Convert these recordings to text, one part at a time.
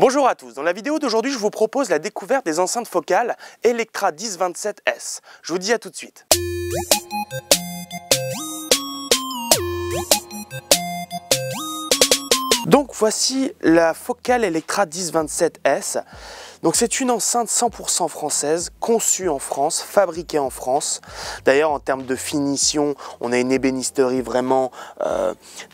Bonjour à tous, dans la vidéo d'aujourd'hui je vous propose la découverte des enceintes focales Electra 1027S. Je vous dis à tout de suite. Donc voici la focale Electra 1027S. Donc c'est une enceinte 100% française, conçue en France, fabriquée en France. D'ailleurs en termes de finition, on a une ébénisterie vraiment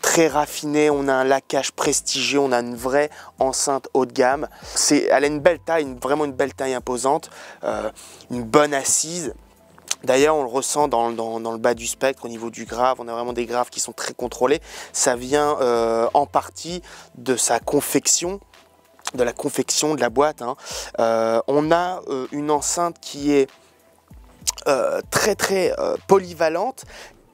très raffinée, on a un laquage prestigieux, on a une vraie enceinte haut de gamme. Elle a une belle taille, vraiment une belle taille imposante, une bonne assise. D'ailleurs, on le ressent dans le bas du spectre, au niveau du grave, on a vraiment des graves qui sont très contrôlés. Ça vient en partie de sa confection, de la confection de la boîte. On a une enceinte qui est très polyvalente,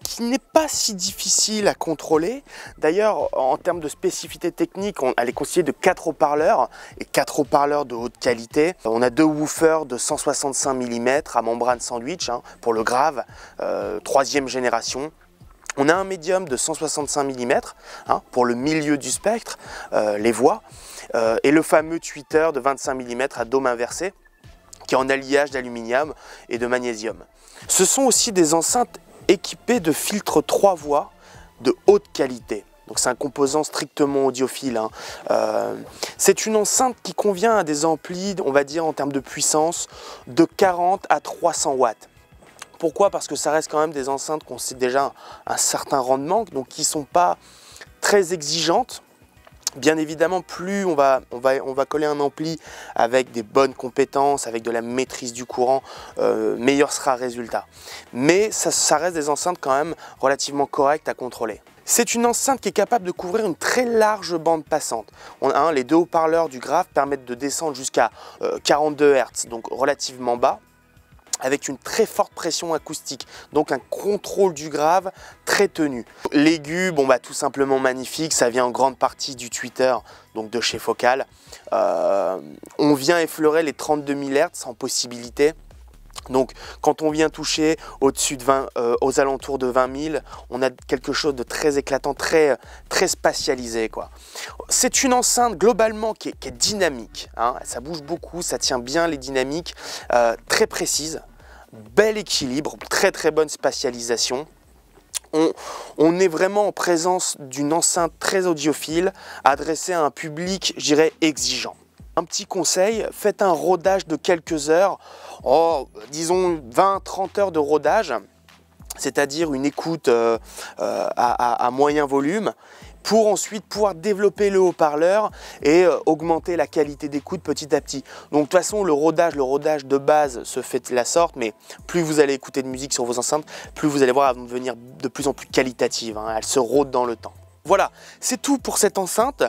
qui n'est pas si difficile à contrôler. D'ailleurs, en termes de spécificité technique, elle est constituée de 4 haut-parleurs et 4 haut-parleurs de haute qualité. On a 2 woofers de 165 mm à membrane sandwich pour le grave, 3e génération. On a un médium de 165 mm pour le milieu du spectre, les voix, et le fameux tweeter de 25 mm à dôme inversé qui est en alliage d'aluminium et de magnésium. Ce sont aussi des enceintes équipées de filtres 3 voix de haute qualité. Donc c'est un composant strictement audiophile. C'est une enceinte qui convient à des amplis, on va dire en termes de puissance, de 40 à 300 watts. Pourquoi? Parce que ça reste quand même des enceintes qui ont déjà un certain rendement, donc qui ne sont pas très exigeantes. Bien évidemment, plus on va coller un ampli avec des bonnes compétences, avec de la maîtrise du courant, meilleur sera le résultat. Mais ça reste des enceintes quand même relativement correctes à contrôler. C'est une enceinte qui est capable de couvrir une très large bande passante. Les 2 haut-parleurs du grave permettent de descendre jusqu'à 42 Hz, donc relativement bas, avec une très forte pression acoustique, donc un contrôle du grave très tenu. L'aigu, tout simplement magnifique, ça vient en grande partie du tweeter, donc de chez Focal. On vient effleurer les 32 000 Hz en possibilité. Donc quand on vient toucher au-dessus de aux alentours de 20 000, on a quelque chose de très éclatant, très spatialisé, quoi. C'est une enceinte globalement qui est dynamique, ça bouge beaucoup, ça tient bien les dynamiques, très précise, bel équilibre, très bonne spatialisation. On est vraiment en présence d'une enceinte très audiophile, adressée à un public, je dirais, exigeant. Un petit conseil, faites un rodage de quelques heures, disons 20-30 heures de rodage, c'est-à-dire une écoute à moyen volume, pour ensuite pouvoir développer le haut-parleur et augmenter la qualité d'écoute petit à petit. Donc de toute façon, le rodage de base se fait de la sorte, mais plus vous allez écouter de musique sur vos enceintes, plus vous allez voir elle va devenir de plus en plus qualitative, elle se rôde dans le temps. Voilà, c'est tout pour cette enceinte.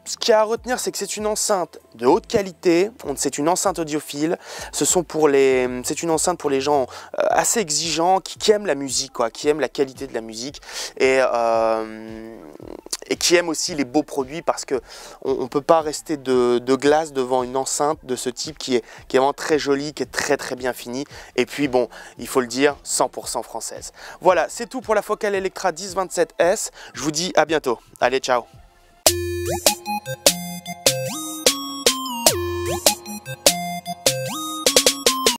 Ce qu'il y a à retenir, c'est que c'est une enceinte de haute qualité, c'est une enceinte audiophile, c'est une enceinte pour les gens assez exigeants, qui aiment la musique, qui aiment la qualité de la musique et qui aiment aussi les beaux produits, parce qu'on ne peut pas rester de glace devant une enceinte de ce type qui est vraiment très jolie, qui est très bien finie, et puis bon, il faut le dire, 100% française. Voilà, c'est tout pour la focale Electra 1027S, je vous dis à bientôt, allez ciao.